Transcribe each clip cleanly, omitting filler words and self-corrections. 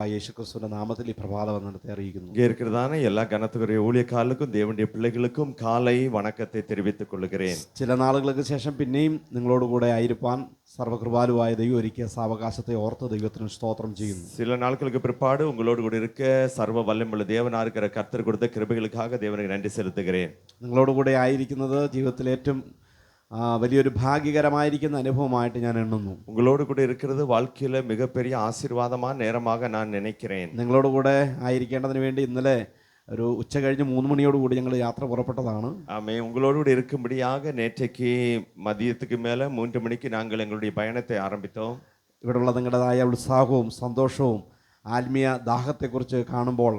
യേശു ക്രിസ്തുവിന്റെ നാമത്തിൽ ഈ പ്രഭാത വന്ദനത്തെ അറിയിക്കുന്നു. இங்கே இருக்கிறதான எல்லா கனத்துக்குரிய ஊழியக்காரர்களுக்கும் தேவனுடைய பிள்ளைகளுக்கும் காலை வணக்கத்தை தெரிவித்துக் கொள்கிறேன். ചില നാളുകൾക്ക് ശേഷം പിന്നെയും നിങ്ങളോടുകൂടെ ആയിരിക്കാൻ സർവകൃപാലുവായ ദൈവം ഒരുക്കിയ സാവകാശത്തെ ഓർത്ത് ദൈവത്തിന് സ്തോത്രം ചെയ്യുന്നു. சில நாட்களுக்கு பிற்பாடு உங்களோடு கூட இருக்க சர்வ வல்லமையுள்ள தேவனா இருக்கிற கர்த்தர் கொடுத்த கிருபைகளுக்காக தேவனுக்கு நன்றி செலுத்துகிறேன். നിങ്ങളോടുകൂടെ ആയിരിക്കുന്നത് ജീവിതത്തിലെ ഏറ്റവും വലിയൊരു ഭാഗ്യകരമായിരിക്കുന്ന അനുഭവമായിട്ട് ഞാൻ എണ്ണുന്നു. உங்களோடு கூட இருக்கிறது வாழ்க்கையில மிகப்பெரிய ஆசீர்வாதமான நேரமாக நான் நினைக்கிறேன். നിങ്ങളോട് കൂടെ ആയിരിക്കേണ്ടതിന് വേണ്ടി ഇന്നലെ ഒരു ഉച്ച കഴിഞ്ഞ് 3 മണിയോടുകൂടി ഞങ്ങൾ യാത്ര പുറപ്പെട്ടതാണ്. ஆமே, உங்களோடு கூட இருக்கும்படியாக நேற்றைக்கு மதியத்துக்கு மேல 3 மணிக்கு நாங்கள் எங்களுடைய பயணத்தை ஆரம்பித்தோம். ഇവിടെയുള്ള നിങ്ങളുടേതായ ഉത്സാഹവും സന്തോഷവും ആത്മീയ ദാഹത്തെക്കുറിച്ച് കാണുമ്പോൾ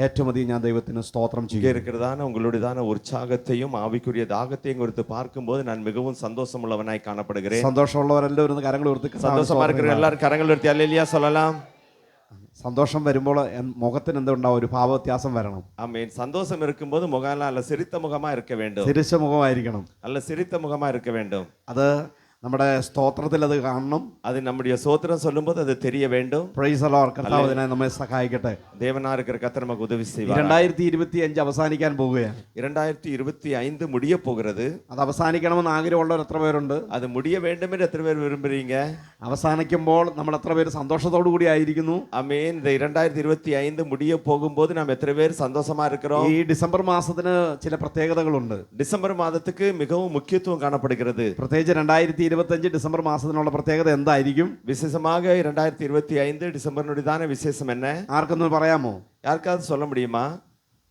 ഏറ്റവും അധികം ഞാൻ ദൈവത്തിന് സ്തോത്രം இங்கே இருக்கிறதான உங்களுடையதான உற்சாகத்தையும் ஆவிக்குரிய தாகத்தையும் குறித்து பார்க்கும்போது நான் மிகவும் சந்தோஷமுள்ளவனாய் காணப்படுகிறேன். സന്തോഷമുള്ളവരെല്ലാവരും കരങ്ങൾ ഉയർത്തി சந்தோஷமா இருக்கிற எல்லாரும் கரங்கள் உயர்த்தி அல்லேலூயா சொல்லலாம். സന്തോഷം വരുമ്പോൾ മുഖത്തിന് എന്തുണ്ടാവും? ഒരു ഭാവവ്യത്യാസം വരണം. ஆமென். சந்தோஷம் இருக்கும்போது முகம் நல்ல சிரித்த முகமா இருக்க வேண்டும். തിരിച്ച മുഖമായിരിക്കണം. நல்ல சிரித்த முகமா இருக்க வேண்டும். അത് നമ്മുടെ സ്തോത്രത്തിൽ അത് കാണണം. அது நம்முடைய ஸ்தோத்திரம் சொல்லும்போது அது தெரிய வேண்டும். Price the Lord. കർത്താവ് ഇതിനെ നമ്മെ സഹായിക്കട്ടെ. தேவனா இருக்கிற கர்த்தர் நமக்கு உதவி செய்வார். 2025 അവസാനിക്കാൻ പോവുകയാണ്. 2025 முடிய போகிறது. അത് അവസാനിക്കണമെന്ന് ആഗ്രഹമുള്ളവർ എത്ര പേരുണ്ട്? அது முடிய வேண்டும் என்று எத்தனை பேர் விரும்புறீங்க? അവസാനിക്കുമ്പോൾ നമ്മൾ എത്ര പേര് സന്തോഷത്തോടു കൂടി ആയിരിക്കുന്നു? ஆமென். இந்த 2025 முடிய போகும்போது நாம் எத்தனை பேர் சந்தோஷமா இருக்கிறோம்? ഈ ഡിസംബർ മാസത്തിന് ചില പ്രത്യേകതകളുണ്ട്. டிசம்பர் மாதத்துக்கு மிகவும் முக்கியத்துவம் காணப்படுகிறது. പ്രത്യേകിച്ച് 2025 ഡിസംബർ മാസത്തിനുള്ള പ്രത്യേകത എന്തായിരിക്കും? விசேஷமாக 2025 டிசம்பரினுடையதான விசேஷம் என்ன? ആർക്കൊന്നും പറയാമോ? யாருக்காவது சொல்ல முடியுமா?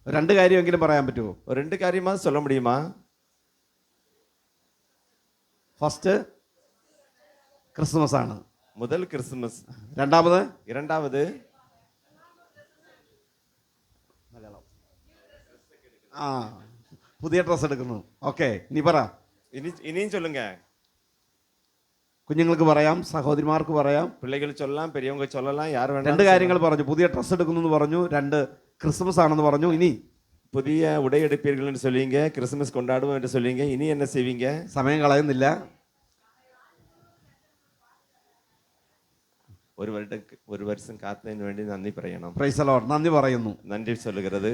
2 കാര്യമെങ്കിലും പറയാൻ പറ്റുമോ? ஒரு 2 காரியமா சொல்ல முடியுமா? ഫസ്റ്റ് ക്രിസ്മസ് ആണ്. முதல் கிறிஸ்துமஸ். രണ്ടാമത് പുതിയ ഡ്രസ് എടുക്കുന്നു. ഓക്കെ, ഇനി പറ. இனியும் சொல்லுங்க. കുഞ്ഞുങ്ങൾക്ക് പറയാം, സഹോദരിമാർക്ക് പറയാം, பிள்ளைகள் சொல்லலாம், பெரியவங்க சொல்லலாம், யார் வேணாலும். 2 കാര്യങ്ങൾ പറഞ്ഞു. പുതിയ ഡ്രസ് എടുക്കുന്നു എന്ന് പറഞ്ഞു, 2 ക്രിസ്മസ് ആണെന്ന് പറഞ്ഞു. ഇനി புதிய உடை எடுப்பீர்கள் என்று சொல்லுவீங்க, கிறிஸ்துமஸ் கொண்டாடுவோம் என்று சொல்லுவீங்க. இனி என்ன செய்வீங்க? സമയം കളയുന്നില്ല. ஒரு வருஷம் காத்தതിന് വേണ്ടി നന്ദി പറയണം. Price the Lord. നന്ദി പറയുന്നു. നന്ദി சொல்லுகிறது.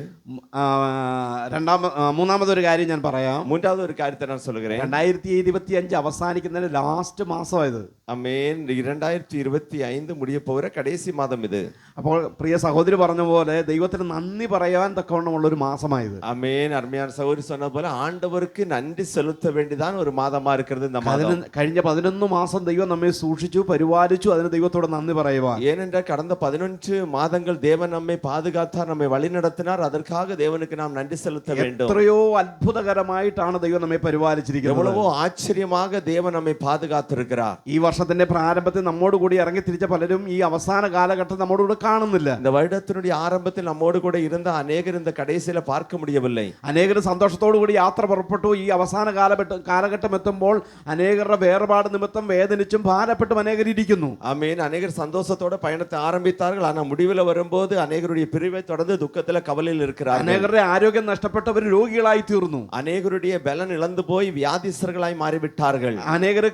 മൂന്നാമതൊരു കാര്യം ഞാൻ പറയാം. மூன்றாவது ஒரு காரியத்தை நான் சொல்லுகிறேன். 2025 അവസാനിക്കുന്നതിന് ലാസ്റ്റ് മാസമായത്. ആമേൻ. 2025 முடிய போகிற கடைசி மாதம் இது. അപ്പോൾ പ്രിയ സഹോദരി പറഞ്ഞ പോലെ ദൈവത്തിന് നന്ദി പറയാൻ തക്കവണ്ണമുള്ള ഒരു മാസമായത്. ആമേൻ. അരുമയാന സഹോദരി சொன்னது போல ஆண்டவருக்கு நன்றி செலுத்த வேண்டியதான ஒரு மாதமா இருக்கிறது இந்த மாதம். കഴിഞ്ഞ 11 മാസം ദൈവം നമ്മെ സൂക്ഷിച്ചു, പരിപാലിച്ചു. അതിന് ദൈവത്തോട് നന്ദി പറയുവാൻ. ஏனென்றால் கடந்த 11 மாதங்கள் தேவன் நம்மை பாதுகாத்தார், நம்மை வழிநடத்தினார். அதற்காக தேவனுக்கு நாம் நன்றி செலுத்த வேண்டும். എത്രയോ അത്ഭുതകരമായിട്ടാണ് ദൈവം നമ്മെ പരിപാലിച്ചിരിക്കുന്നത്. எவ்வளவோ ஆச்சரியமாக தேவன் நம்மை பாதுகாத்திருக்கிறார். ഈ വർഷത്തിന്റെ പ്രാരംഭത്തിൽ നമ്മോട് കൂടി ഇറങ്ങി തിരിച്ച പലരും ഈ അവസാന കാലഘട്ടം നമ്മോട് കൂടെ കാണുന്നില്ല. இந்த வருடத்தினுடைய ஆரம்பத்தில் நம்மோடு கூட இருந்த அநேகர் இந்த கடைசியில பார்க்க முடியவில்லை. അനേകർ സന്തോഷത്തോടു കൂടി യാത്ര പുറപ്പെട്ടു. ഈ അവസാന കാലഘട്ടം എത്തുമ്പോൾ അനേകരുടെ വേർപാട് നിമിത്തം വേദനിച്ചും ഭാരപ്പെട്ടും അനേകർ ഇരിക്കുന്നു. ஆமென். அநேகர் சந்தோஷத்தோட பயணத்தை ஆரம்பித்தார்கள். ஆனா முடிவில் வரும்போது அநேகருடைய பிரிவை தொடர்ந்து துக்கத்துல கவலையில் இருக்கிறார்கள். അനേകരുടെ ആരോഗ്യം നഷ്ടപ്പെട്ടവർ രോഗികളായി തീർന്നു. அநேகருடைய பலன் இழந்து போய் வியாதிஸ்தர்களாய் மாறிவிட்டார்கள். അനേകർ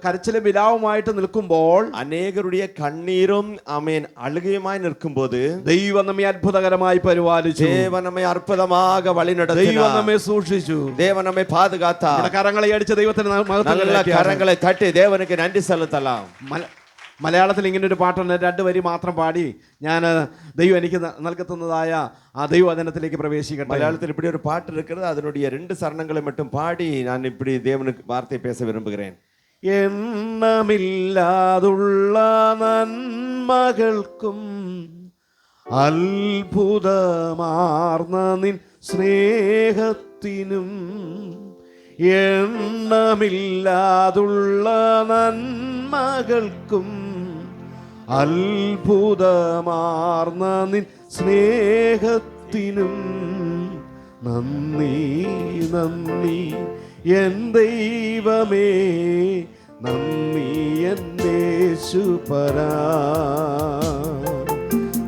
കരച്ചിലും വിലാവുമായിട്ട് നിൽക്കുമ്പോൾ, അനേകരുடைய കണ്ണീരും ആമേൻ അഴുകയുമായി നിൽക്കുമ്പോൾ ദൈവം നമ്മെ അത്ഭുതകരമായി പരിപാലിച്ചു. தேவன் நம்மை அற்புதமாக வழிநடத்தினார். ദൈവം നമ്മെ സൂക്ഷിച്ചു. தேவன் நம்மை பாதுகாத்தார். കരങ്ങളെ അടിച്ച് ദൈവത്തിന് நல்ல கரங்களை தட்டி தேவனுக்கு நன்றி செலுத்தலாம். മലയാളത്തിൽ ഇങ്ങനെ ഒരു പാട്ടുണ്ട്. 2 വരി മാത്രം പാടി ഞാൻ ദൈവം എനിക്ക് നൽകുന്നതായ ആ ദൈവവചനത്തിലേക്ക് പ്രവേശിക്കട്ടെ. மலையாளத்தில் இப்படி ஒரு பாட்டு இருக்கிறது. அதனுடைய 2 சரணங்களை மட்டும் பாடி நான் இப்படி தேவனுக்கு வார்த்தை பேச விரும்புகிறேன். എണ്ണമില്ലാതുള്ള നന്മകൾക്കും അത്ഭുതമാർന്ന നിൻ സ്നേഹത്തിനും, എണ്ണമില്ലാതുള്ള നന്മകൾക്കും അത്ഭുതമാർന്ന നിൻ സ്നേഹത്തിനും നന്ദി നന്ദി എൻ ദൈവമേ, നന്ദി എൻ യേശുപരാ.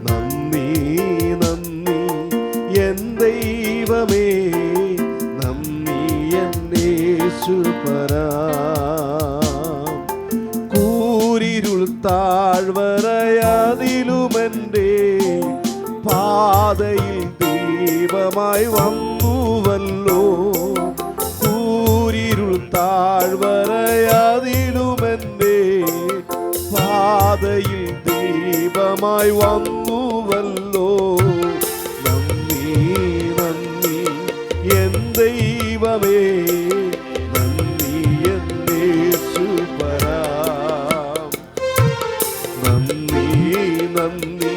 നന്ദി നന്ദി എൻ ദൈവമേ, നന്ദി എൻ യേശുപരാ. കൂരിരുൾ താഴ്വരയതിലുമെൻ്റെ പാതയിൽ ദീപമായി വന്നുവല്ലോ. കൂരിരുൾ താഴ്വരയാതിലുമെന്നെ പാതയിൽ ദീപമായി വന്നുവല്ലോ. നന്ദി നന്ദി എൻ ദൈവമേ, നന്ദി എൻ യേശുപരാ. നന്ദി നന്ദി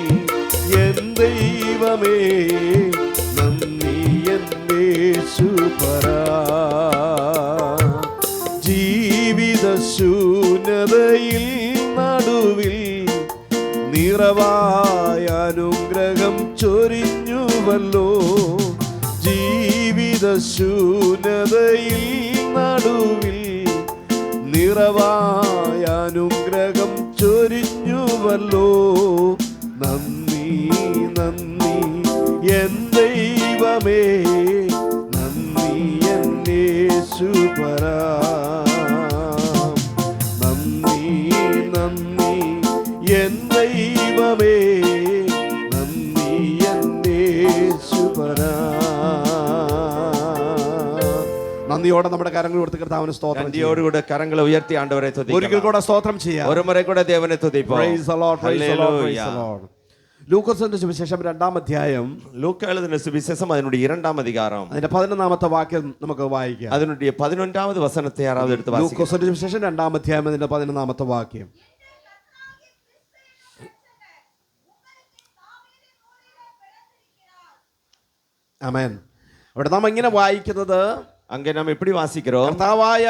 എൻ ദൈവമേ, നന്ദി എൻ യേശുപരാ. ജീവിത ശൂന്യതയിൽ നടുവിൽ നിറവായ അനുഗ്രഹം ചൊരിഞ്ഞുവല്ലോ. ജീവിത ശൂന്യതയിൽ നടുവിൽ നിറവായ അനുഗ്രഹം ചൊരിഞ്ഞുവല്ലോ. നന്ദി നന്ദി എൻ ദൈവമേ, നന്ദി എൻ യേശുപരാ. നന്ദി നന്ദി എൻ ദൈവമേ, നന്ദി എൻ യേശുപരാ. നന്ദിയോടെ നമ്മുടെ കരങ്ങൾ കൊടുത്ത് കർത്താവിന് സ്തോത്രം. നന്ദിയോടുകൂടെ കരങ്ങളെ ഉയർത്തി ആണ്ടവരെ തുതിക്കാം. ഒരിക്കൽ കൂടെ സ്തോത്രം ചെയ്യാം. ഒരു മുறை കൂടെ ദേവനെ തുതിക്കാം. Praise the Lord, praise the Lord, praise the Lord. ലൂക്കോസിന്റെ സുവിശേഷം 2-ാം അധ്യായം, ലൂക്കാ എഴുതിன സുവിശേഷം അതിനുடைய 2-ാം அதிகாரம், അതിന്റെ 11-ാമത്തെ വാക്യം നമുക്ക് വായിക്കാം. അതിനുடைய 11வது വസനത്തെ ആരാவது എടുത്ത് വായിക്കാം. ലൂക്കോസിന്റെ സുവിശേഷം 2-ാം അധ്യായം അതിന്റെ 11-ാമത്തെ വാക്യം. ആമേൻ. അവിടെ നാം ഇങ്ങനെ വായിക്കുന്നത്, அங்கே நாம் எப்படி வாசிக்கிறோம்? കർത്താവായ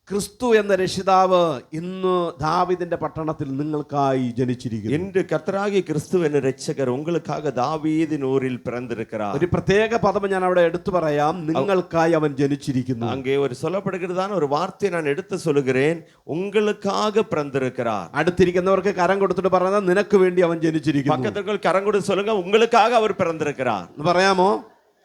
ക്രിസ്തു എന്ന രക്ഷിതാവ് ഇന്ന് ദാവീദിന്റെ പട്ടണത്തിൽ നിങ്ങൾക്കായി ജനിച്ചിരിക്കുന്നു. இன்று கர்த்தராகிய கிறிஸ்து என்ற இரட்சகர் உங்களுக்காக தாவீதின் ஊரில் பிறந்திருக்கிறார். ഒരു പ്രത്യേക പദം ഞാൻ അവിടെ എടുത്തു പറയാം, നിങ്ങൾക്കായി അവൻ ജനിച്ചിരിക്കുന്നു. அங்கே ஒரு சொல்லப்படுகிறதான ஒரு வார்த்தை நான் எடுத்து சொல்லுகிறேன், உங்களுக்காக பிறந்திருக்கிறார். അടുത്തിരിക്കുന്നവർക്ക് കരം കൊടുത്തിട്ട് പറയുന്നത്, നിനക്ക് വേണ്ടി അവൻ ജനിച്ചിരിക്കുന്നു. பக்கத்துக்கு கரம் கொடுத்து சொல்லுங்க, உங்களுக்காக அவர் பிறந்திருக்கிறார். പറയാമോ?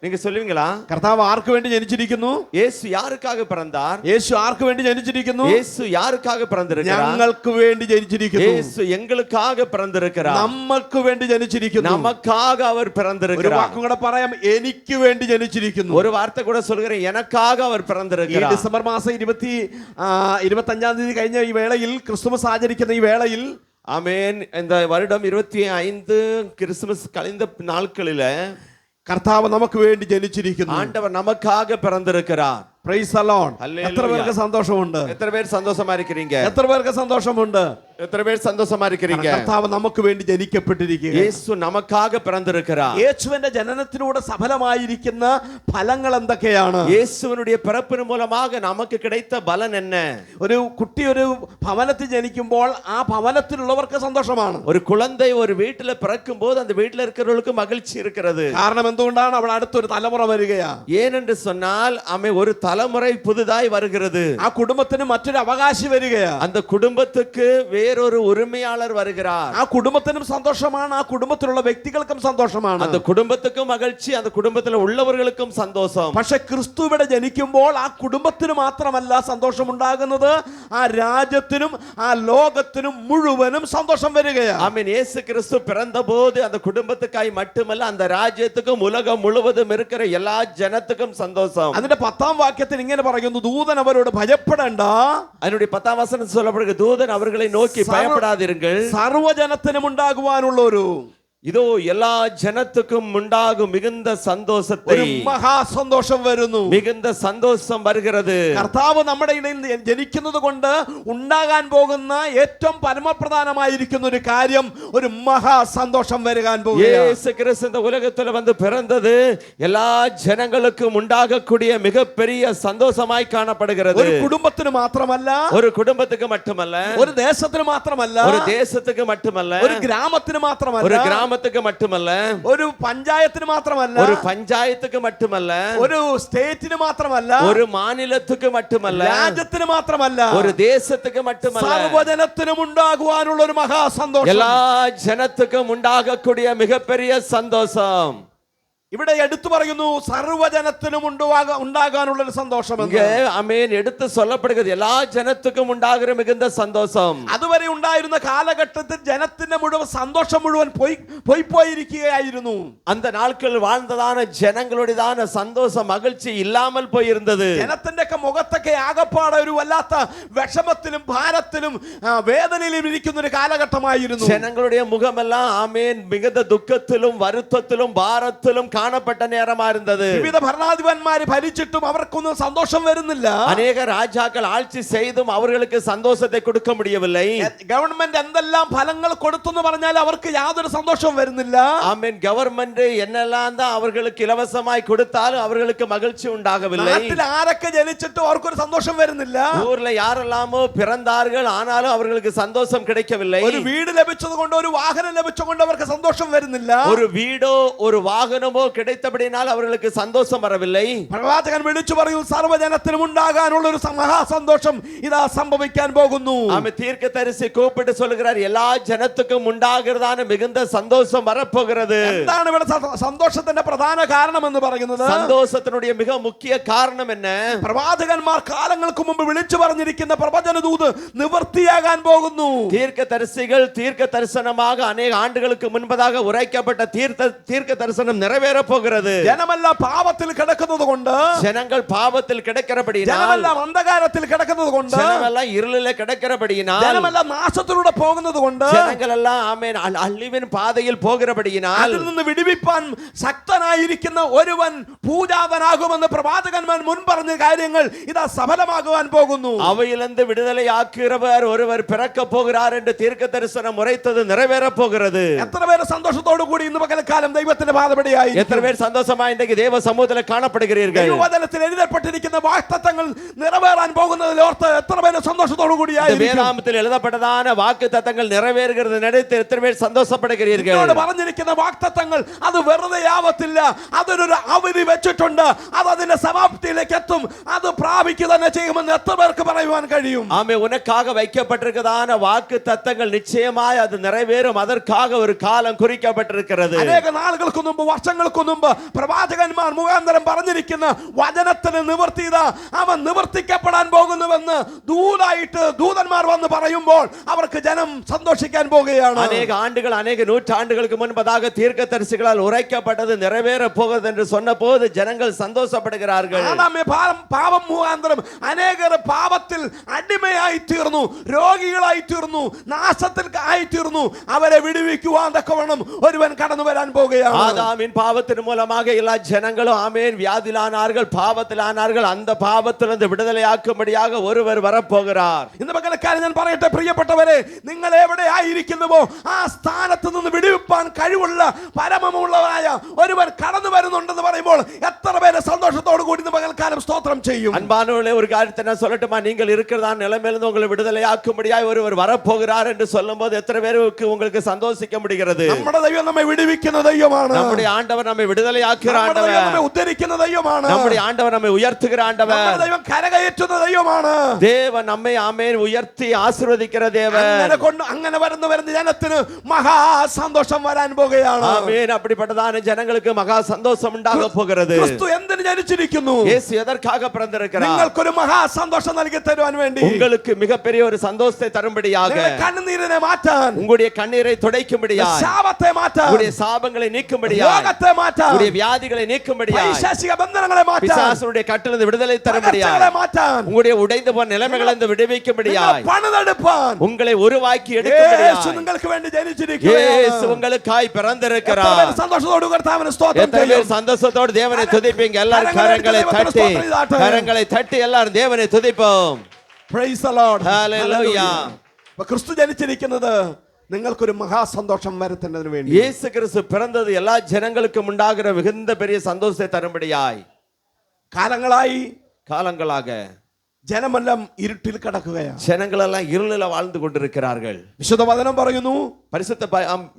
நீங்க சொல்லுவீங்களா? കർത്താവ് ആർക്ക് വേണ്ടി ജനിച്ചിരിക്കുന്നു? യേശു யாருக்காக பிறந்தார்? യേശു ആർക്ക് വേണ്ടി ജനിച്ചിരിക്കുന്നു? യേശു யாருக்காக பிறந்திருக்கிறார்? ഞങ്ങൾക്ക് വേണ്ടി ജനിച്ചിരിക്കുന്നു. യേശു എங்களுக்காக பிறந்திருக்கிறார். നമുക്ക് വേണ്ടി ജനിച്ചിരിക്കുന്നു. நமக்காக அவர் ഒരു பிறந்திருக்கிறார். വാക്കും കൂടെ പറയാം, എനിക്ക് വേണ്ടി ജനിച്ചിരിക്കുന്നു. ஒரு வார்த்தை கூட சொல்கிறேன், எனக்காக அவர் ഈ பிறந்திருக்கிறார். ഡിസംബർ മാസം 25-ാം തീയതി കഴിഞ്ഞ ഈ വേളയിൽ, ക്രിസ്തുമസ് ആചരിക്കുന്ന ഈ വേളയിൽ, ஆமென், இந்த வருடம் 25 கிறிஸ்துமஸ் கழிந்த நாட்களில കർത്താവ് നമുക്ക് വേണ്ടി ജനിച്ചിരിക്കുന്നു. ஆண்டவர் நமக்காக பிறந்திருக்கிறார். Praise the Lord. ഹല്ലേലൂയ. എത്ര പേർക്ക് സന്തോഷമുണ്ട്? எத்தனை பேர் சந்தோஷமா இருக்கிறீங்க? എത്ര പേർക്ക് സന്തോഷമുണ്ട്? எத்தனை பேர் சந்தோஷமா இருக்கிறீங்க? കർത്താവ് നമുക്ക് വേണ്ടി ജനിക്കപ്പെട്ടിരിക്കുക. യേശു நமக்காக பிறந்திருக்கிறார். യേശുവിന്റെ ജനനത്തിലൂടെ സഫലമായിരിക്കുന്ന ഫലങ്ങൾ എന്തൊക്കെയാണ്? യേശുവിனுடைய பிறப்பின் மூலமாக நமக்கு கிடைத்த பலன் என்ன? ഒരു കുട്ടി ഒരു ഭവനത്തിൽ ജനിക്കുമ്പോൾ ആ ഭവനത്തിലുള്ളവർക്ക് സന്തോഷമാണ്. ஒரு குழந்தை ஒரு வீட்டுல பிறக்கும் போது அந்த வீட்டுல இருக்கிறவர்களுக்கு மகிழ்ச்சி இருக்கிறது. കാരണം എന്തുകൊണ്ടാണ്? അവിടെ അടുത്തൊരു തലമുറ വരികയാ. ஏனென்று சொன்னால் ஒரு தலைமுறை புதிதாய் வருகிறது. ആ കുടുംബത്തിന് മറ്റൊരു അവകാശി വരികയാ. அந்த குடும்பத்துக்கு வேறொரு உரிமையாளர் வருகிறார். ആ കുടുംബത്തിനും സന്തോഷമാണ്, ആ കുടുംബത്തിലുള്ള വ്യക്തികൾക്കും സന്തോഷമാണ്. அந்த குடும்பத்துக்கும் மகிழ்ச்சி, அந்த குடும்பத்தில் உள்ளவர்களுக்கும் சந்தோஷம். പക്ഷെ ക്രിസ്തു ഇവിടെ ജനിക്കുമ്പോൾ ആ കുടുംബത്തിന് മാത്രമല്ല സന്തോഷമുണ്ടാകുന്നത്, ആ രാജ്യത്തിനും ആ ലോകത്തിനും മുഴുവനും സന്തോഷം വരികയാണ്. ஆமென். இயேசு கிறிஸ்து பிறந்தபோது அந்த குடும்பத்துக்காய் மட்டுமல்ல, அந்த ராஜ்யத்துக்கும் உலகம் முழுவதும் இருக்கிற எல்லா ஜனத்துக்கும் சந்தோஷம். അതിന്റെ 10-ാം വാക്യത്തിൽ ഇങ്ങനെ പറയുന്നു, ദൂതൻ അവരോട് ഭയപ്പെടേണ്ട. அதனுடைய 10-ஆம் வசனம் சொல்லப்படுகிறது, தூதன் அவர்களை நோக்கி பயப்படாதீர்கள். സർവ്വജനത്തിനും ഉണ്ടാകുവാനുള്ള ഒരു இதோ எல்லா ஜனத்துக்கும் உண்டாகும் மிகுந்த சந்தோஷத்தை, ഒരു മഹാസന്തോഷം വരുന്നു. மிகுந்த சந்தோஷம் வருகிறது. കർത്താവ് നമ്മുടെ ഇടയിൽ ജനിക്കുന്നത് കൊണ്ട് ഉണ്ടാകാൻ പോകുന്ന ഏറ്റവും പരമപ്രധാനമായിരിക്കുന്ന ഒരു കാര്യം, ഒരു മഹാസന്തോഷം വരാൻ പോകുകയാണ്. இயேசு கிறிஸ்து இந்த உலகத்துல வந்து பிறந்தது எல்லா ஜனங்களுக்கும் உண்டாகக்கூடிய மிகப்பெரிய சந்தோஷமாய் காணப்படுகிறது. ഒരു കുടുംബത്തിന് മാത്രമല്ല, ஒரு കുടുംബத்துக்கு மட்டுமல்ல, ഒരു ദേശത്തിന് മാത്രമല്ല, ஒரு தேசத்துக்கு மட்டுமல்ல, ഒരു ഗ്രാമത്തിന് മാത്രമല്ല, ஒரு கிராமத்துக்கு மட்டுமல்ல, ഒരു പഞ്ചായത്തിന് മാത്രമല്ല, ஒரு பஞ்சாயத்துக்கு மட்டுமல்ல, ഒരു സ്റ്റേറ്റിന് മാത്രമല്ല, ஒரு மாநிலத்துக்கு மட்டுமല്ല, രാജ്യത്തിന് മാത്രമല്ല, ஒரு தேசத்துக்கு மட்டுமല്ല, സർവ്വജനത്തിനും ഉണ്ടാകുവാനുള്ള ഒരു മഹാസന്തോഷം, எல்லா ஜனத்துக்கும் உண்டாகக்கூடிய மிகப்பெரிய சந்தோஷம். ഇവിടെ എടുത്തു പറയുന്നു സർവ്വജനത്തിനും ഉണ്ടാകാനുള്ള ഒരു സന്തോഷം. இங்க ஆமென் எடுத்து சொல்லப்படுகிறது எல்லா ஜனத்துக்கும் உண்டாகிற மிகுந்த சந்தோஷம். അതുവരെ ഉണ്ടായിരുന്ന കാലഘട്ടത്തിൽ ജനത്തിന്റെ മുഴുവൻ സന്തോഷം മുഴുവൻ പോയിരിക്കുകയായിരുന്നു. அந்த நாட்கள் வாழ்ந்ததான ஜனங்களுடையதான சந்தோஷம் மகிழ்ச்சி இல்லாமல் போயிருந்தது. ജനത്തിന്റെ ഒക്കെ മുഖത്തൊക്കെ ആകപ്പാടെ ഒരു വല്ലാത്ത വിഷമത്തിലും ഭാരത്തിലും വേദനയിലും ഇരിക്കുന്ന ഒരു കാലഘട്ടമായിരുന്നു. ஜனங்களுடைய முகமெல்லாம் ஆமென் மிகுந்த துக்கத்திலும் வருத்தத்திலும் பாரத்திலும் காணப்பட்ட நேரமா இருந்தது. വിവിധ ഭരണാധിപന്മാര് ഭരിച്ചിട്ടും അവർക്കൊന്നും സന്തോഷം വരുന്നില്ല. அநேக ராஜாக்கள் ஆட்சி செய்தும் அவர்களுக்கு சந்தோஷத்தை கொடுக்க முடியவில்லை. ഗവൺമെന്റ് എന്തെല്ലാം ഫലങ്ങൾ കൊടുത്തെന്ന് പറഞ്ഞാൽ അവർക്ക് യാതൊരു സന്തോഷവും വരുന്നില്ല. ஆமென் கவர்மெண்ட் என்னெல்லாம் தான் அவர்களுக்கு இலவசமாய் கொடுத்தாலும் அவர்களுக்கு மகிழ்ச்சி உண்டாகவில்லை. നാട്ടിൽ ആരൊക്കെ ജനിച്ചിട്ടും അവർക്കൊരു സന്തോഷം വരുന്നില്ല. ஊர்ல யாரெல்லாமோ பிறந்தார்கள் ஆனாலும் அவர்களுக்கு சந்தோஷம் கிடைக்கவில்லை. ഒരു വീട് ലഭിച്ചത് കൊണ്ട് ഒരു വാഹനം ലഭിച്ചുകൊണ്ട് അവർക്ക് സന്തോഷം വരുന്നില്ല. ஒரு வீடோ ஒரு வாகனமோ கிடைத்தபடினால் அவர்களுக்கு சந்தோஷம் வரவில்லை. പ്രവാചകൻ വിളിച്ചു പറയും സർവ്വജനത്തിനും ഉണ്ടാകാനുള്ള ഒരു മഹാസന്തോഷം ഇതാ സംഭവിക്കാൻ പോകുന്നു. ஆமென் தீர்க்கதரிசி கூப்பிட்டு சொல்கிறார் எல்லா ஜனத்துக்கும் உண்டாகிறதான மிகுந்த சந்தோஷம் வரப்போகிறது. എന്താണ് ഇവിടെ സന്തോഷത്തിന്റെ പ്രധാന കാരണം എന്ന് പറയുന്നത്? சந்தோஷத்தினுடைய மிக முக்கிய காரணம் என்ன? പ്രവാചകന്മാർ കാലങ്ങൾക്ക് മുമ്പ് വിളിച്ചു പറഞ്ഞിരിക്കുന്ന പ്രവചന ദൂത് നിവൃത്തിയാകാൻ പോകുന്നു. தீர்க்கதரிசிகள் தீர்க்க தரிசனமாக அநேக ஆண்டுகளுக்கு முன்பதாக உரைக்கப்பட்ட தீர்க்க தரிசனம் நிறைவேற போகிறது. ജനമെല്ലാം പാപത്തിൽ കിടക്കുന്നത് കൊണ്ട്, ஜனங்கள் பாவத்தில் கிடக்கிறபடியினால், ജനമെല്ലാം അന്ധകാരത്തിൽ കിടക്കുന്നത് കൊണ്ട്, ஜனமெல்லாம் இருளிலே கிடக்கிறபடியினால், ജനമെല്ലാം നാശത്തിലൂടെ പോകുന്നത് കൊണ്ട്, ஜனங்கள் எல்லாம் ஆமென் அழிவின் பாதையில் போகிறபடியினால், അതിൽ നിന്ന് വിടിവിപ്പാൻ ശക്തനായിരിക്കുന്ന ഒരുവൻ പൂജാതനാകുമെന്ന് പ്രവാചകന്മാർ മുൻ പറഞ്ഞ കാര്യങ്ങൾ ഇതാ സഫലമാകുവാൻ പോകുന്നു. அவையிலிருந்து விடுதலை ஆக்குகிறவர் ஒருவர் பிறக்க போகிறார் என்று தீர்க்க தரிசனம் உரைத்தது நிறைவேற போகிறது. എത്ര പേര് സന്തോഷത്തോടു കൂടി ഇന്ന് പകൽക്കാലം ദൈവത്തിന്റെ പാദപടിയായി எத்தனை பேர் சந்தோஷமாய் இன்றைக்கு தேவ சமூகத்தில் காணப்படுகிறீர்கள்? ദൈവവചനത്തിൽ എഴുതപ്പെട്ടിരിക്കുന്ന വാഗ്ദത്തങ്ങൾ നിറവേറാൻ പോകുന്നതിൽ ഓർത്ത് എത്ര പേര് സന്തോഷത്തോടു കൂടിയായിരിക്കും? வேதாகமத்தில் எழுதப்பட்டதான வாக்குத்தத்தங்கள் நிறைவேறுகிறது நினைத்து எத்தனை பேர் சந்தோஷப்படுகிறீர்கள்? എന്നോട് പറഞ്ഞിരിക്കുന്ന വാഗ്ദത്തങ്ങൾ അത് വെറുതെ ആവത്തില്ല. അതിനൊരു അവധി വെച്ചിട്ടുണ്ട്. അത് അതിന്റെ സമാപ്തിയിലേക്ക് എത്തും. അത് പ്രാപിക്കുക തന്നെ ചെയ്യുമെന്ന് എത്ര പേർക്ക് പറയുവാൻ കഴിയും? ஆமே உனக்காக வைக்கப்பட்டிருக்கிறதான வாக்குத்தத்தங்கள் நிச்சயமாய் அது நிறைவேறும். அதற்காக ஒரு காலம் குறிக்கப்பட்டிருக்கிறது. അനേക നാളുകൾക്ക് മുമ്പ് വർഷങ്ങൾക്ക് മുമ്പ് പ്രവാചകന്മാർ മുഖാന്തരം പറഞ്ഞിരിക്കുന്ന വചനത്തിന് നിവർത്തി അവൻ നിവർത്തിക്കപ്പെടാൻ പോകുന്നുവെന്ന് ദൂതന്മാർ വന്ന് പറയുമ്പോൾ അവർക്ക് ജനം സന്തോഷിക്കാൻ പോകുകയാണ്. அநேக ஆண்டுகள் அநேக நூற்றாண்டுகளுக்கு முன்பதாக தீர்க்கதரிசிகளால் உரைக்கப்பட்டது நிறைவேற போகிறது என்று சொன்னபோது ஜனங்கள் சந்தோஷப்படுகிறார்கள். പാപം മുഖാന്തരം അനേകർ പാപത്തിൽ അടിമയായി തീർന്നു, രോഗികളായി തീർന്നു, നാശത്തിൽ ആയി തീർന്നു. അവരെ വിടുവിക്കുവാൻ തക്കവണ്ണം ഒരുവൻ കടന്നു വരാൻ പോകുകയാണ്. ஆதாமின் பாவத்தின் மூலமாக எல்லா ஜனங்களும் ஆமென் வியாதிலானார்கள், பாவத்திலானார்கள். அந்த பாவத்திலிருந்து விடுதலையாக்கும்படியாக ஒருவர் வரப்போகிறார். ഇന്ന് പകൽക്കാലം ഞാൻ പറയട്ടെ പ്രിയപ്പെട്ടവരെ, നിങ്ങൾ എവിടെ ആയിരിക്കുന്നുവോ ആ സ്ഥാനത്ത് നിന്ന് വിടുവിപ്പാൻ കഴിവുള്ള പരമമുള്ളവനായ ഒരുവൻ കടന്നു വരുന്നുണ്ടെന്ന് പറയുമ്പോൾ എത്ര പേര് സന്തോഷത്തോടു കൂടി ഇന്ന് പകൽക്കാലം സ്തോത്രം ചെയ്യും? அன்பானவர்களே, ஒரு காரியத்தை நான் சொல்லட்டுமா? நீங்கள் இருக்கிறதான நிலைமையிலிருந்து உங்களை விடுதலையாக்கும்படியாக ஒருவர் வரப்போகிறார் என்று சொல்லும்போது எத்தனை பேருக்கு உங்களுக்கு சந்தோஷிக்க முடிகிறது? നമ്മുടെ ദൈവം നമ്മെ വിടുവിക്കുന്ന ദൈവമാണ്. நம்முடைய ஆண்டவர் நம்மை விடுதலையாக்குகிற ஆண்டவர். നമ്മെ ഉദ്ധരിക്കുന്ന ദൈവമാണ്. நம்முடைய ஆண்டவர் நம்மை உயர்த்துகிற ஆண்டவர். നമ്മുടെ ദൈവം കരകയറ്റുന്ന ദൈവമാണ്. தேவன் நம்மை ஆமென் உயர்த்தி ஆசீர்வதிக்கிற தேவன். അങ്ങനെ വരുന്ന ജനത്തിന് മഹാ സന്തോഷം വരാൻ പോകുകയാണ്. ஆமென். அப்படிப்பட்டதான ஜனங்களுக்கு மகா சந்தோஷம் உண்டாக போகிறது. ക്രിസ്തു എന്തിന് ജനിച്ചിരിക്കുന്നു? இயேசு எதற்காக பிறந்திருக்கிறார்? നിങ്ങൾക്കൊരു മഹാ സന്തോഷം നൽകി തരുവാൻ വേണ്ടി, உங்களுக்கு மிகப்பெரிய ஒரு சந்தோஷத்தை தரும்படியாக, കണ്ണുനീരിനെ മാറ്റാൻ, உங்களுடைய கண்ணீரை துடைக்கும்படியாக, ശാപത്തെ മാറ്റാൻ, உங்களுடைய சாபங்களை நீக்கும்படியாக, രോഗത്തെ മാറ്റാൻ, உங்களுடைய வியாதிகளை நீக்கும்படியாக, പൈശാചിക ബന്ധനങ്ങളെ മാറ്റാൻ, பிசாசுடைய கட்டிலிருந்து விடுதலை தரும்படியாக, മാറ്റാൻ, உங்களுடைய உடைந்து போன நிலைமைகளிலிருந்து விடுவிக்கும்படியாக, പണിതെടുപ്പാൻ, உங்களை உருவாக்கி எடுக்கும்படியாக നിങ്ങൾക്ക് വേണ്ടി ജനിച്ചിരിക്കുകയാണ്. இயேசு உங்களுக்காய் பிறந்திருக்கிறார். സന്തോഷത്തോടെ കർത്താവിനെ സ്തോത്രം எத்தனை ചെയ്യും? பேர் சந்தோஷத்தோடு தேவனை துதிப்பீங்க? எல்லாரும் கரங்களை தட்டி எல்லாரும் தேவனை துதிப்போம். Praise the Lord. Hallelujah. ക്രിസ്തു ജനിച്ചിരിക്കുന്നത് നിങ്ങൾക്കൊരു മഹാസന്തോഷം വരുത്തുന്നതിന് വേണ്ടി. இயேசு கிறிஸ்து பிறந்தது எல்லா ஜனங்களுக்கும் உண்டாகிற மிகுந்த பெரிய சந்தோஷத்தை தரும்படியாய். കാലങ്ങളായി ജനമെല്ലാം ഇരുട്ടിൽ കിടക്കുകയാണ്. ஜனங்களெல்லாம் இருளில வாழ்ந்து கொண்டிருக்கிறார்கள். വിശുദ്ധ വചനം പറയുന്നു, பரிசுத்த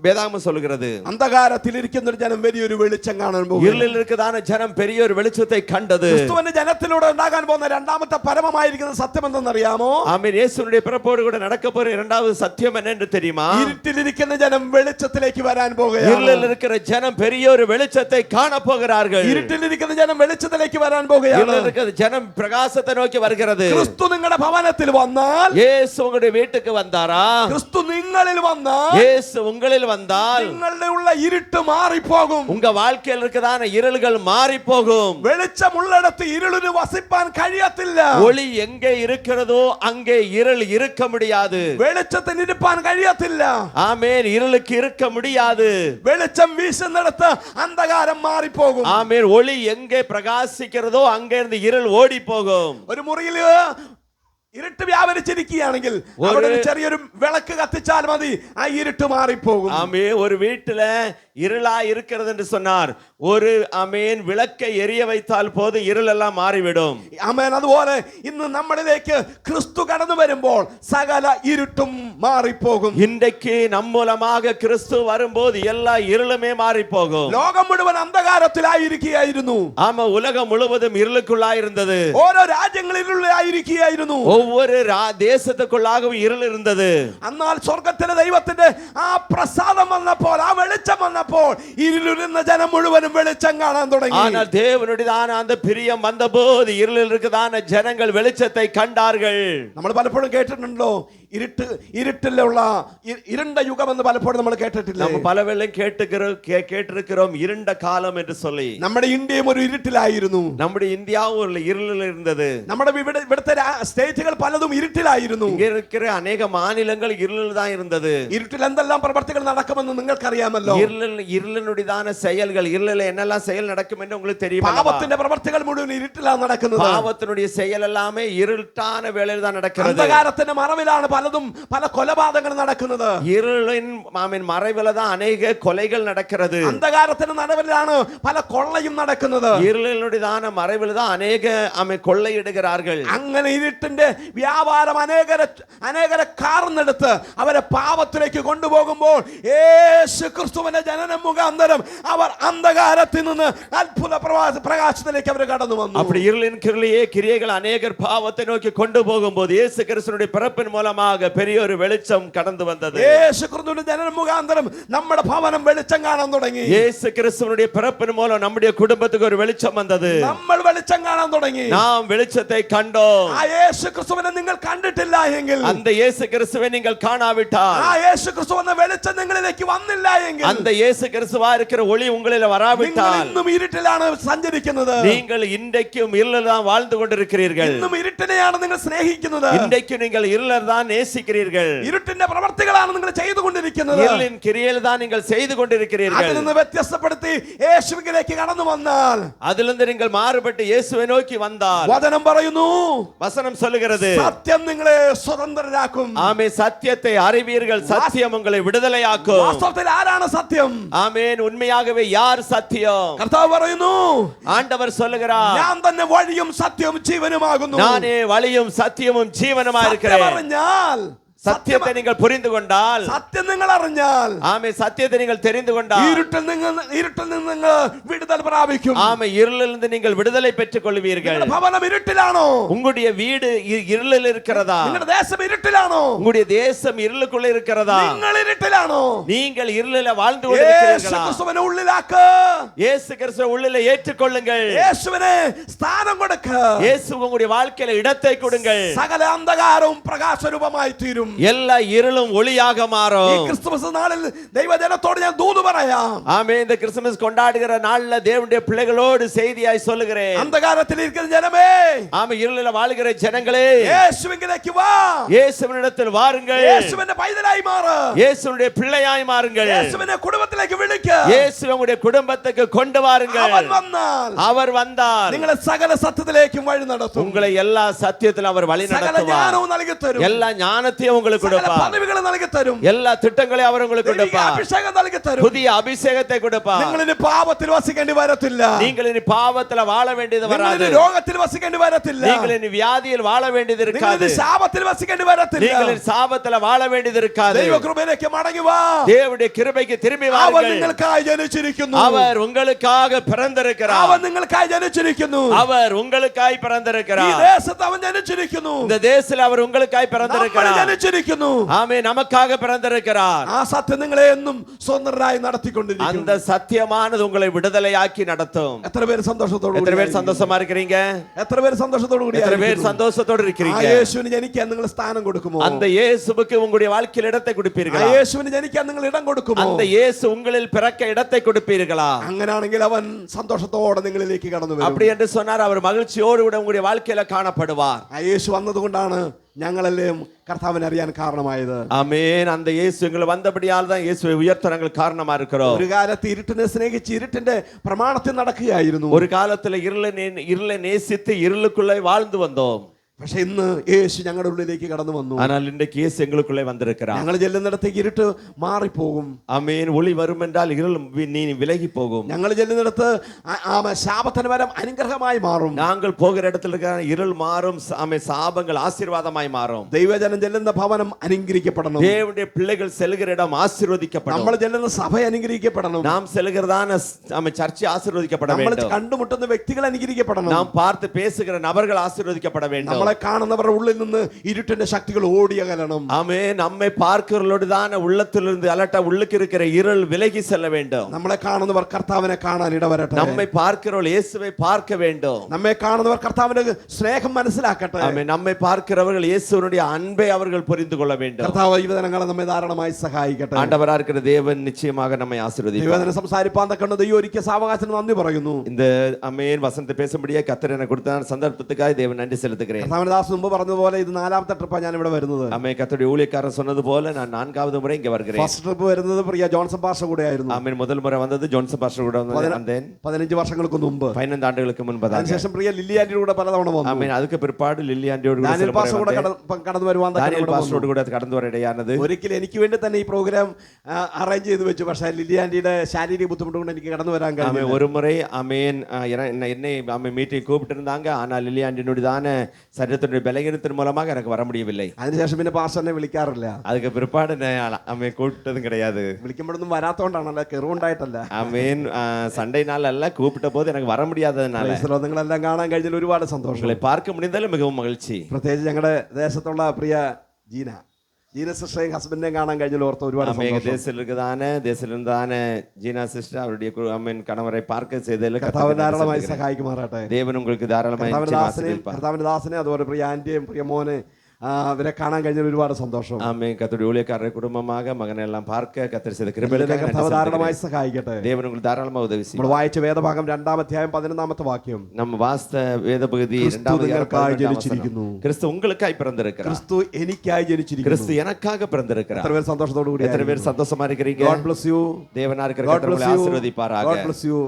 வேதாகமம் சொல்கிறது, അന്ധകാരത്തിൽ ഇരിക്കുന്ന ഒരു ജനം വലിയൊരു വെളിച്ചം കാണാൻ പോകും. இருளில் இருக்கிறதான ஜனம் பெரிய ஒரு வெளிச்சத்தை கண்டது. ക്രിസ്തുവിന്റെ ജനത്തിലൂടെ ഉണ്ടാകാൻ പോകുന്ന രണ്ടാമത്തെ പരമമായിരിക്കുന്ന സത്യം എന്തെന്നറിയാമോ? ஆமென். இயேசுவினுடைய பிறப்போடு கூட நடக்க போற இரண்டாவது சத்தியம் என்னன்னு தெரியுமா? ഇരുട്ടിലിരിക്കുന്ന ജനം വെളിച്ചത്തിലേക്ക് വരാൻ പോകുകയാണ്. இருளில் இருக்கிற ஜனம் பெரிய ஒரு வெளிச்சத்தை காண போகிறார்கள். ഇരുട്ടിലിരിക്കുന്ന ജനം വെളിച്ചത്തിലേക്ക് വരാൻ പോകുകയാണ്. இருளில் இருக்கிற ஜனம் பிரகாசத்தை நோக்கி வருகிறது. ക്രിസ്തു നിങ്ങളുടെ ഭവനത്തിൽ വന്നാൽ, இயேசு உங்களுடைய வீட்டுக்கு வந்தாரா? ക്രിസ്തു നിങ്ങളിൽ വന്നാൽ, இயேசு உங்களில் வந்தால் നിങ്ങളുടെ ഉള്ള ഇരുട്ട് മാറിപ്പോകും. உங்க வாழ்க்கையில் இருக்கிறதான இருள்கள் மாறி போகும். വെളിച്ചമുള്ളിടത്ത് ഇരുളിന് വസിപ്പാൻ കഴിയത്തില്ല. ஒளி எங்கே இருக்கிறதோ அங்கே இருள் இருக்க முடியாது. വെളിച്ചത്തിന് ഇരിപ്പാൻ കഴിയത്തില്ല. ஆமென். இருளுக்கு இருக்க முடியாது. വെളിച്ചം വീശുന്നിടത്ത് അന്ധകാരം മാറിപ്പോകും. ஆமென். ஒளி எங்கே பிரகாசிக்கிறதோ அங்கே இருந்து இருள் ஓடி போகும். ഒരു മുറിയിൽ ഇരുട്ട് വ്യാപരിച്ചിരിക്കുകയാണെങ്കിൽ അവിടെ ഒരു ചെറിയൊരു വിളക്ക് കത്തിച്ചാൽ മതി, ആ ഇരുട്ട് മാറിപ്പോകും. ஆமென். ஒரு வீட்டுல இருளா இருக்கிறது என்று சொன்னார், ஒரு ஆமென் விளக்கை எரிய வைத்தால் போது இருள் எல்லாம் மாறிவிடும். ആമേൻ. അതുപോലെ ഇന്ന് നമ്മളിലേക്ക് ക്രിസ്തു കടന്നു വരുമ്പോൾ സകല ഇരുട്ടും മാറിപ്പോകും. இன்றைக்கு நம் மூலமாக கிறிஸ்து வரும்போது எல்லா இருளுமே மாறி போகும். ലോകം മുഴുവൻ അന്ധകാരത്തിലായിരിക്കുകയായിരുന്നു. ஆமா, உலகம் முழுவதும் இருளுக்குள்ளாய் இருந்தது. ഓരോ രാജ്യങ്ങളിലുള്ളായിരിക്കുകയായിരുന്നു. ஒவ்வொரு தேசத்துக்குள்ளாகவும் இருள் இருந்தது. എന്നാൽ സ്വർഗത്തിലെ ദൈവത്തിന്റെ ആ പ്രസാദം വന്നപ്പോൾ, ആ വെളിച്ചം വന്നപ്പോൾ ഇരുളിരുന്ന ജനം മുഴുവനും വെളിച്ചം കാണാൻ തുടങ്ങി. ஆனால் தேவனுடையதான அந்த பிரியம் வந்தபோது இருளில் இருக்கிறதான ஜனங்கள் வெளிச்சத்தை கண்டார்கள். നമ്മൾ പലപ്പോഴും കേട്ടിട്ടുണ്ടോ ഇരുട്ടിലുള്ള ഇരുണ്ട യുഗം എന്ന് പലപ്പോഴും നമ്മൾ കേട്ടിട്ടില്ല. நம்ம பலவேளை கேட்டிருக்கிறோம் இருண்ட காலம் என்று சொல்லி. നമ്മുടെ ഇന്ത്യയും ഒരു ഇരുട്ടിലായിരുന്നു. நம்முடைய இந்தியாவும் ஒரு இருளில் இருந்தது. നമ്മുടെ ഇവിടുത്തെ സ്റ്റേറ്റുകൾ പലതും ഇരുട്ടിലായിരുന്നു. இங்க இருக்கிற அநேக மாநிலங்கள் இருளில் தான் இருந்தது. ഇരുട്ടിൽ എന്തെല്ലാം പ്രവർത്തികൾ നടക്കുമെന്ന് നിങ്ങൾക്കറിയാമല്ലോ. இருளினுடையதான செயல்கள், இருளில் என்னெல்லாம் செயல் நடக்கும் என்று உங்களுக்கு தெரியும். പാപത്തിന്റെ പ്രവർത്തികൾ മുഴുവൻ ഇരുട്ടിലാണ് നടക്കുന്നത്. பாவத்தினுடைய செயல் எல்லாமே இருட்டான வேளையில் தான் நடக்கிறது. അന്ധകാരത്തിന്റെ മറവിലാണ് പലതും പല കൊലപാതകങ്ങൾ നടക്കുന്നത്. இருளின் மறைவில தான் அநேக கொலைகள் நடக்கிறது. അന്ധകാരത്തിന്റെ നടുവിലാണ് പല കൊള്ളയും നടക്കുന്നത്. இருளினுடையதான மறைவில் தான் அநேக கொள்ளையிடுகிறார்கள். അങ്ങനെ ഇരുട്ടിന്റെ വ്യാപാരം അനേകരെ കാർന്നെടുത്ത് അവരെ പാപത്തിലേക്ക് കൊണ്ടുപോകുമ്പോൾ യേശു ക്രിസ്തുവിന്റെ ജനനം മുഖാന്തരം അവർ അന്ധകാരത്തിൽ നിന്ന് അത്ഭുത പ്രകാശത്തിലേക്ക് അവർ കടന്നു വന്നു. அப்படி இருளின் கிரியைகள் அநேகர் பாவத்தை நோக்கி கொண்டு போகும்போது இயேசு கிறிஸ்துவினுடைய பிறப்பின் மூலமாக பெரிய ஒரு வெளிச்சம் கடந்து வந்தது. യേശു ക്രിസ്തുവിന്റെ ജനനം മുഖാന്തരം നമ്മുടെ ഭവനം വെളിച്ചം കാണാൻ തുടങ്ങി. இயேசு கிறிஸ்துவினுடைய பிறப்பின் மூலம் நம்முடைய குடும்பத்துக்கு ஒரு வெளிச்சம் வந்தது. നമ്മൾ വെളിച്ചം കാണാൻ തുടങ്ങി. நாம் வெளிச்சத்தை கண்டோம். ആ യേശു ക്രിസ്തുവിനെ നിങ്ങൾ കണ്ടിട്ടില്ല എങ്കിൽ, அந்த இயேசு கிறிஸ்துவை நீங்கள் காணாவிட்டால், ആ യേശു ക്രിസ്തു എന്ന വെളിച്ചം നിങ്ങളിലേക്ക് വന്നില്ല എങ്കിൽ, அந்த இயேசு கிறிஸ்துவா இருக்கிற ஒளி உங்களில் வராவிட்டால், ഇന്നും ഇരുട്ടിലാണ് സഞ്ചരിക്കുന്നത്. நீங்கள் இன்றைக்கும் இருளில் தான் வாழ்ந்து கொண்டிருக்கிறீர்கள். ഇന്നും ഇരുട്ടിനെയാണ് നിങ്ങൾ സ്നേഹിക്കുന്നത്. இன்றைக்கு நீங்கள் இருளில் தான் நேசிக்கிறீர்கள். ഇരുട്ടിന്റെ പ്രവർത്തികളാണ് നിങ്ങൾ ചെയ്തുകൊണ്ടിരിക്കുന്നത്. இருளின் கிரியையில் தான் நீங்கள் செய்து கொண்டிருக்கிறீர்கள். അതിൽ നിന്ന് വ്യത്യസ്തപ്പെടുത്തി യേശുവിലേക്ക് കടന്നു വന്നാൽ, அதிலிருந்து நீங்கள் மாறுபட்டு இயேசுவை நோக்கி வந்தால், വചനം പറയുന്നു, வசனம் சொல்லுகிறது, സത്യം നിങ്ങളെ സ്വതന്ത്രരാക്കും. ஆமே, சத்தியத்தை அறிவீர்கள், சத்தியம் உங்களை விடுதலையாக்கும். വാസ്തവത്തിൽ ആരാണ് സത്യം? ஆமென். உண்மையாகவே யார் சத்தியம்? കർത്താവ് പറയുന്നു, ஆண்டவர் சொல்லுகிறார், ഞാൻ തന്നെ വഴിയും സത്യവും ജീവനുമാകുന്നു. நானே வழியும் சத்தியமும் ஜீவனுமாய் இருக்கிறேன். അറിഞ്ഞാൽ, சத்தியத்தை நீங்கள் புரிந்து கொண்டால், സത്യം നിങ്ങൾ അറിഞ്ഞാൽ, ஆமே, சத்தியத்தை நீங்கள் தெரிந்து கொண்டால், ഇരുട്ടിൽ നിന്ന് നിങ്ങൾ വിടുതൽ പ്രാപിക്കും. ஆமே, இருளிலிருந்து நீங்கள் விடுதலை பெற்றுக் கொள்வீர்கள். നിങ്ങളുടെ ഭവനം ഇരുട്ടിലാണോ? உங்களுடைய வீடு இருளில் இருக்கிறதா? നിങ്ങളുടെ ദേശം ഇരുട്ടിലാണോ? உங்களுடைய தேசம் இருளுக்குள்ள இருக்கிறதா? നിങ്ങൾ ഇരുട്ടിലാണോ? நீங்கள் இருளில வாழ்ந்து യേശു கொண்டிருக்கிறீர்களா? ക്രിസ്തുവിനെ ഉള്ളിലാക്ക്. இயேசு கிறிஸ்துவை உள்ளில ஏற்றுக்கொள்ளுங்கள். യേശുവിനെ സ്ഥാനം കൊടുക്ക. இயேசு உங்களுடைய வாழ்க்கையில இடத்தை கொடுங்கள். സകല അന്ധകാരവും പ്രകാശരൂപമായി തീരും. எல்லா இருளும் ஒளியாக ഈ மாறும். ക്രിസ്തുമസ് നാളിൽ ദൈവജനത്തോട് ഞാൻ ദൂത് പറയാം. ஆமே, இந்த கிறிஸ்துமஸ் கொண்டாடுகிற நாள்ல தேவனுடைய பிள்ளைகளோடு செய்தியாய் சொல்லுகிறேன். അന്ധകാരത്തിൽ ഇരിക്കുന്ന ജനമേ, ஆமே, இருளில வாழுகிற ஜனங்களே, യേശുവിലേക്ക് വാ. இயேசுவினிடத்தில் வாருங்கள். യേശുവിന്റെ പൈതലായി മാറ്. இயேசுடைய பிள்ளையாய் மாறுங்கள். യേശുവിനെ കുടുംബത്തിലേക്ക് വിളിക്ക. இயேசு உங்களுடைய குடும்பத்துக்கு கொண்டு வாருங்கள். അവൻ വന്നാൽ, அவர் வந்தால் നിങ്ങളെ സകല സത്യത്തിലേക്കും വഴി നടത്തും. உங்களை எல்லா சத்தியத்திலும் அவர் வழி സകല நடத்துவார். ജ്ഞാനവും നൽകി തരും. எல்லா ஞானத்தையும் உங்களுக்கு സകല கொடுப்பார். പദവികൾ നൽകി തരും. எல்லா திட்டங்களையும் அவர் உங்களுக்கு ദൈവിക கொடுப்பார். അഭിഷേകം നൽകി തരും. புதிய அபிஷேகத்தை கொடுப்பார். നിങ്ങൾ ഇനി പാപത്തിൽ വസിക്കേണ്ടി വരത്തില്ല. நீங்கள் இனி பாவத்துல வாழ வேண்டியது നിങ്ങൾ வராது. ഇനി രോഗത്തിൽ വസിക്കേണ്ടി വരത്തില്ല. நீங்கள் இனி வியாதியில் வாழ வேண்டியது നിങ്ങൾ இருக்காது. ഇനി ശാപത്തിൽ വസിക്കേണ്ടി വരത്തില്ല. நீங்கள் இனி சாபத்துல வாழ வேண்டியது இருக்காது. ദൈവകൃപയിലേക്ക് മടങ്ങി വാ. தேவனுடைய கிருபைக்கு திரும்பி അവൻ வாருங்கள். നിങ്ങൾക്കായി ജനിച്ചിരിക്കുന്നു. அவர் உங்களுக்காக பிறந்திருக்கிறார். അവൻ നിങ്ങൾക്കായി ജനിച്ചിരിക്കുന്നു. அவர் உங்களுக்காய் ഈ பிறந்திருக்கிறார். ദേശത്ത് അവൻ ജനിച്ചിരിക്കുന്നു. இந்த தேசத்தில் அவர் உங்களுக்காய் നമ്മൾ பிறந்திருக்கிறார். ജനിച്ചിരിക്കുന്നു. ஆமே, நமக்காக பிறந்திருக்கிறார். ആ സത്യം നിങ്ങളെ എന്നും സ്വതന്ത്രരായി നടത്തിക്കൊണ്ടിരിക്കും. அந்த சத்தியமானது உங்களை விடுதலையாக்கி நடத்தும். എത്ര പേര് സന്തോഷത്തോടു எத்தனை കൂടി பேர் சந்தோஷமா இருக்கிறீங்க? എത്ര പേര് സന്തോഷത്തോടു കൂടി எத்தனை பேர் சந்தோஷத்தோடு ആ இருக்கிறீங்க? യേശുവിന് ജനിക്കാൻ നിങ്ങൾ സ്ഥാനം കൊടുക്കുമോ? அந்த இயேசுவுக்கு உங்களுடைய வாழ்க்கையில் இடத்தை ആ கொடுப்பீர்களா? യേശുവിന് ജനിക്കാൻ നിങ്ങൾ ഇടം കൊടുക്കുമോ? அந்த இயேசு உங்களில் பிறக்க இடத்தை கொடுப்பீர்களா? അങ്ങനാണെങ്കിൽ അവൻ സന്തോഷത്തോടെ നിങ്ങളിലേക്ക് കടന്നു വരും. அப்படி என்று சொன்னார், அவர் மகிழ்ச்சியோடு கூட உங்களுடைய வாழ்க்கையில காணப்படுவார். ആ യേശു വന്നതുകൊണ്ടാണ് ഞങ്ങളെല്ലാം കർത്താവിനെ അറിയാൻ കാരണമായത്. ஆமென். அந்த இயேசு எங்களை வந்தபடியால் தான் இயேசுவை உயர்த்த நாங்கள் காரணமா இருக்கிறோம். ഒരു കാലത്ത് ഇരുട്ടിനെ സ്നേഹിച്ച് ഇരുട്ടിന്റെ പ്രമാണത്തിൽ നടക്കുകയായിരുന്നു. ஒரு காலத்துல இருளை நேசித்து இருளுக்குள்ளே வாழ்ந்து வந்தோம். പക്ഷെ ഇന്ന് യേശു ഞങ്ങളുടെ ഉള്ളിലേക്ക് കടന്നു വന്നു. ஆனால் இன்றைக்கு இயேசு எங்களுக்குள்ளே வந்திருக்கிறார். ഞങ്ങൾ ചെല്ലുന്നിടത്തേക്ക് ഇരുട്ട് മാറിപ്പോകും. ஆமென். ஒளி வரும் என்றால் இருள் விலகி போகும். ഞങ്ങൾ ചെല്ലുന്നിടത്ത് ശാപത്തിന് വരം അനുഗ്രഹമായി മാറും. நாங்கள் போகிற இடத்துல இருக்கிற இருள் மாறும். ஆமென். சாபங்கள் ஆசீர்வாதமாய் மாறும். ദൈവജനം ചെല്ലുന്ന ഭവനം അനുഗ്രഹിക്കപ്പെടണം. தேவனுடைய பிள்ளைகள் செல்கிற இடம் ஆசீர்வதிக்கப்படும். നമ്മൾ ചെല്ലുന്ന സഭ അനുഗ്രഹിക്കപ്പെടണം. நாம் செல்கிறதான சர்ச்சை ஆசீர்வதிக்கப்பட നമ്മൾ வேண்டும். കണ്ടുമുട്ടുന്ന വ്യക്തികൾ അനുഗ്രഹിക്കപ്പെടണം. நாம் பார்த்து பேசுகிற நபர்கள் ஆசீர்வதிக்கப்பட வேண்டும். നമ്മളെ കാണുന്നവരുടെ ഉള്ളിൽ നിന്ന് ഇരുട്ടിന്റെ ശക്തികൾ ഓടിയകലണം. ஆமென். நம்மை பார்க்கிறவர்களோடுதான உள்ளத்திலிருந்து அலட்ட உள்ளுக்கு இருக்கிற இருள் விலகி செல்ல வேண்டும். നമ്മളെ കാണുന്നവർ കർത്താവിനെ കാണാൻ ഇടവരട്ടെ. நம்மை பார்க்கிறவர்கள் இயேசுவை பார்க்க வேண்டும். നമ്മെ കാണുന്നവർ കർത്താവിന്റെ സ്നേഹം മനസ്സിലാക്കട്ടെ. ஆமென். நம்மை பார்க்கிறவர்கள் இயேசுவினுடைய அன்பை அவர்கள் புரிந்து கொள்ள வேண்டும். കർത്താവ് ഈ വചനങ്ങളെ നമ്മെ ധാരാളമായി സഹായിക്കട്ടെ. ஆண்டவராக இருக்கிற தேவன் நிச்சயமாக நம்மை ஆசீர்வதிப்பார். ദൈവവചനം സംസാരിപ്പാൻ തക്കവണ്ണം ദൈവം ഒരുക്കിയ സാവകാശത്തിന് നന്ദി പറയുന്നു. இந்த ஆமென் வசனத்தை பேசும்படியே கர்த்தர் எனக்கு கொடுத்த சந்தர்ப்பத்துக்காக தேவன் நன்றி செலுத்துகிறேன். കർത്താവിന്റെ ദാസ് മുമ്പ് പറഞ്ഞതുപോലെ ഇത് 4ാമത്തെ ട്രിപ്പാണ് ഞാൻ ഇവിടെ വരുന്നത്. ஆமென். கர்த்தருடைய ஊழியக்காரர் சொன்னது போல நான் 4வது முறை இங்க வருகிறேன். ഫസ്റ്റ് ട്രിപ്പ് വരുന്നത് പ്രിയ ജോൺസൺ പാസ്റ്റർ കൂടെ ആയിരുന്നു. ஆமென். முதல் முறை வந்தது ஜோன்சன் பாஸ்டர் கூட வந்தேன். 15 വർഷങ്ങൾക്ക് മുമ്പ്. 15 ആണ്ടുകൾക്ക് മുൻപதாக. അതിനുശേഷം പ്രിയ ലില്ലി ആന്റിയുടെ കൂടെ പലതവണ വന്നു. ஆமென். அதுக்கு பிற்பாடு லில்லி ஆண்டியோடு கூட ഡാനിയൽ പാസ്റ്റർ കൂടെ കടന്നു വരുവാൻ ഡാനിയൽ പാസ്റ്ററോട് കൂടെ കടന്നു വരയിടയാനത്. ഒരിക്കലും എനിക്ക് വേണ്ടി തന്നെ ഈ പ്രോഗ്രാം അറേഞ്ച് ചെയ്ത് വെച്ചു. പക്ഷേ ലില്ലി ആന്റിയുടെ ശാരീരിക ബുദ്ധിമുട്ട് കൊണ്ട് എനിക്ക് കടന്നു വരാൻ കഴിഞ്ഞു. ஒரு முறை ஆமென் என்னை ஆமென் மீட்டிங் கூப்பிட்டு இருந்தாங்க. ஆனால் லில்லி ஆண்டியோடான சரீரத்தினுடைய பலகீனத்தின் மூலமாக எனக்கு வர முடியவில்லை. അതിനുശേഷം പിന്നെ പാസ്റ്റർ എന്നെ വിളിക്കാറില്ല. அதுக்கு பிற்பாடு ஆமென் கூப்பிட்டதும் கிடையாது. വിളിക്കുമ്പോഴൊന്നും വരാത്തോണ്ടാണല്ല, കെറുണ്ടായിട്ടല്ല. ஆமென். சண்டை நாள் அல்ல, கூப்பிட்ட போது எனக்கு வர முடியாததுனால. നിങ്ങളെല്ലാം കാണാൻ കഴിഞ്ഞാൽ ഒരുപാട് സന്തോഷം. உங்களை பார்க்க முடிந்தாலும் மிகவும் மகிழ்ச்சி. പ്രത്യേകിച്ച് ഞങ്ങളുടെ ദേശത്തുള്ള പ്രിയ ജീന സിസ്റ്ററേയും ഹസ്ബൻഡിനെയും കാണാൻ കഴിഞ്ഞാൽ ഓർത്ത് ഒരുപാട് സന്തോഷം. தேசத்திலிருந்தான ஜீனா சிஸ்டர் அவருடைய ஆமென் கணவரை பார்க்க செய்ததில் കർത്താവ് ധാരാളമായി സഹായിക്കുമാറാട്ടെ. தேவன் உங்களுக்கு தாராளமாய் കർത്താവിന്റെ ദാസനെ അതുപോലെ പ്രിയ ആന്റിയും പ്രിയ മോനെ അവരെ കാണാൻ കഴിഞ്ഞാൽ ഒരുപാട് സന്തോഷം. ஆமென். கர்த்தருடைய ஊழியக்காரரை குடும்பமாக மகனை எல்லாம் பார்க்க கர்த்தர் செய்த கிருபைகளுக்காக കർത്താവ് ധാരാളമായി സഹായിക്കട്ടെ. தேவன் உங்களுக்கு தாராளமா உதவி செய்யும். നമ്മൾ വായിച്ച വേദഭാഗം 2-ാം അധ്യായം 11-ാമത്തെ വാക്യം. நம்ம வாஸ்த வேத பகுதி 2-வது നിങ്ങൾക്കായി ജനിച്ചിരിക്കുന്നു. கிறிஸ்து உங்களுக்காய் பிறந்திருக்கிறார். ക്രിസ്തു എനിക്കായി ജനിച്ചിരിക്കുന്നു. கிறிஸ்து எனக்காக பிறந்திருக்கிறார். എത്ര പേർ സന്തോഷത്തോടു കൂടി எத்தனை பேர் சந்தோஷமா இருக்கிறீங்க? God bless you. தேவனா இருக்கிற கர்த்தர் உங்களை ஆசீர்வதிப்பாராக. God bless you.